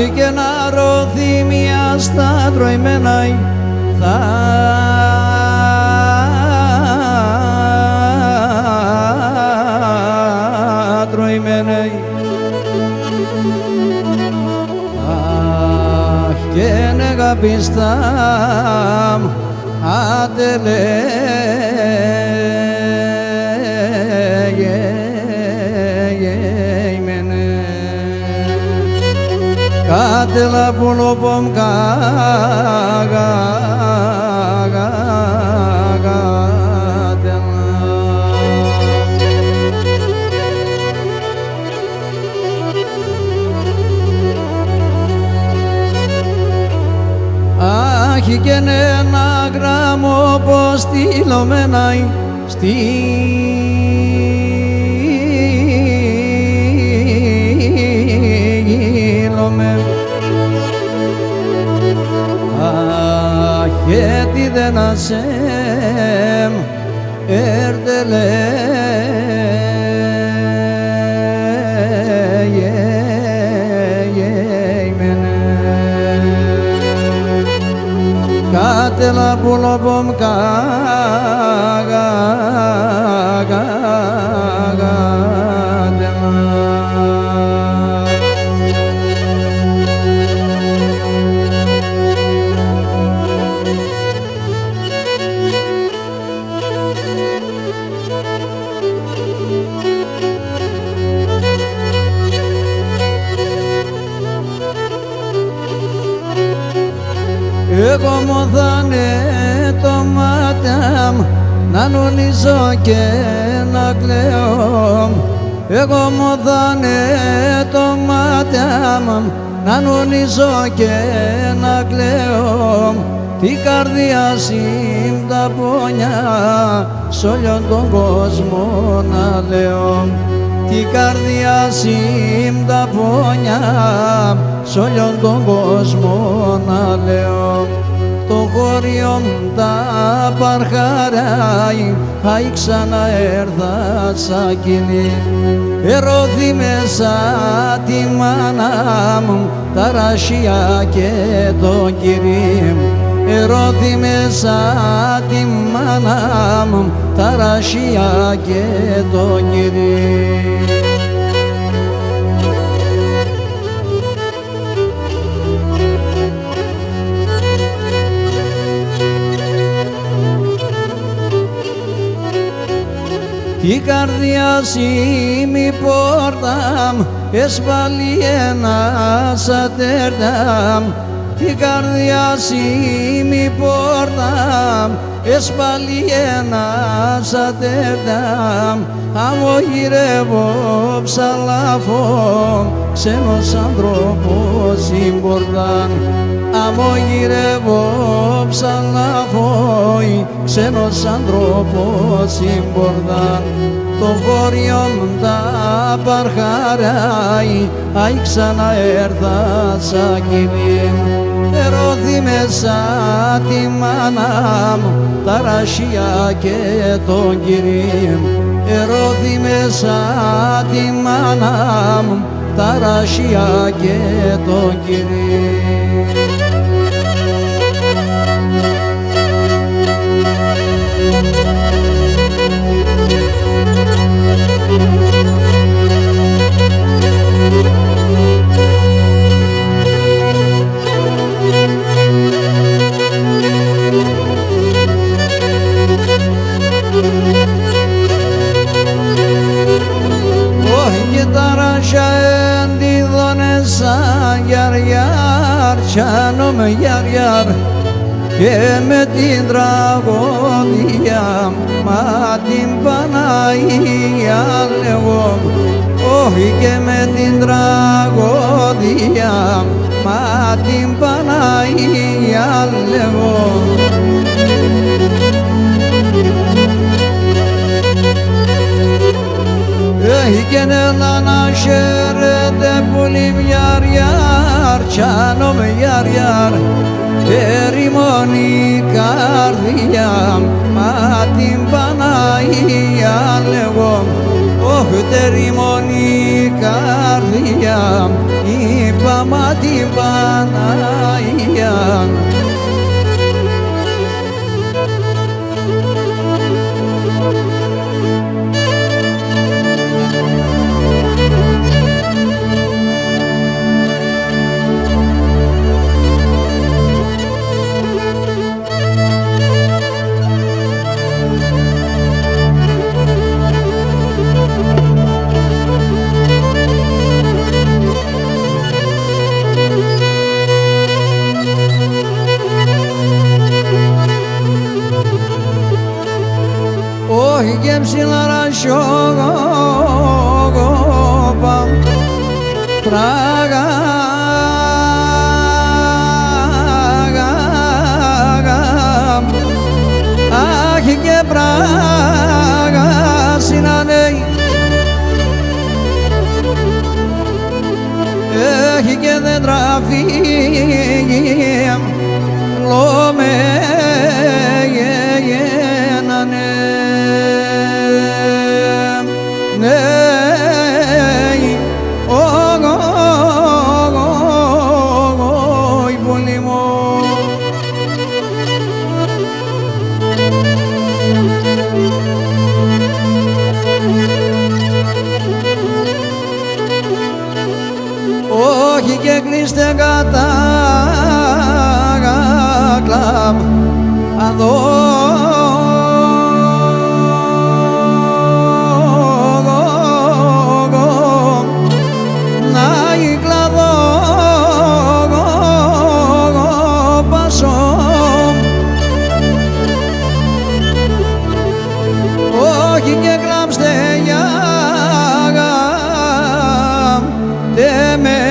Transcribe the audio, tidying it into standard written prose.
Άχι και να ρωθεί μια στα τροημένα θα τροημένα. Αχ και νεγαπιστάμ Κάτελα πουλοπομ κάτελα. Άχι και ένα γράμμο πως στείλωμεναι στείλωμε. Αχέτη δεν ασέμ έρτελε Κάτελα πουλοπομ Εγώ μου δάνε το μάτια να νουλίζω και να κλαίω. Εγώ μου δάνε το μάτια να νουλίζω και να κλαίω. Τη καρδιά συμ' τα πόνια σ' όλον τον κόσμο να λέω. Τη καρδιά συμ' τα πόνια σ' όλον τον κόσμο να λέω. Το χώριο μου τα παρχαράει, αι ξαναέρθα σαν κοινή. Ερώθη μέσα τη μάνα μου, τα ρασιά και το κυρί. Ερώθη μέσα τη μάνα μου, τα ρασιά και το κυρί. Η καρδιά σημεί πόρτα έσβαλει ένα σατέρτα. Η καρδιά σημεί πόρτα έσβαλει ένα σατέρτα. Αμογυρεύω ψαλάφω ξένος άνθρωπος συμπορτάν. Αμογυρεύω ψαλάφω ξένος άνθρωπος συμπορτάν. Το χώριο μου τα παρχαράει, αι ξαναέρθα σαν κοινή. Ερώθη μέσα τη μάνα μου, τα ρασιά και τον κυρί. Ερώθη μέσα τη μάνα μου, τα ρασιά και τον κυρί. Πιάνομαι γιαρ και με την τραγωδία, μα την Παναγία λέγω. Όχι και με την τραγωδία, μα την Παναγία λέγω. Έχει και έλα να χαίρετε πολύ γιαρ, πιάνομαι γιαρ και ρημώνει η καρδιά, μα την Παναγία λέγω. Όχι τε ρημώνει η καρδιά, είπα άμα την Παναγία. Όχι και ψηλά σιώγωπα πράγα άχι και πράγα συνανέει έχει και δέντρα φύγει λόμε γεννανε όχι και κλείστε κατά κλαμπ αδώ να κλαδώ πασώ όχι και κλάψτε για τε με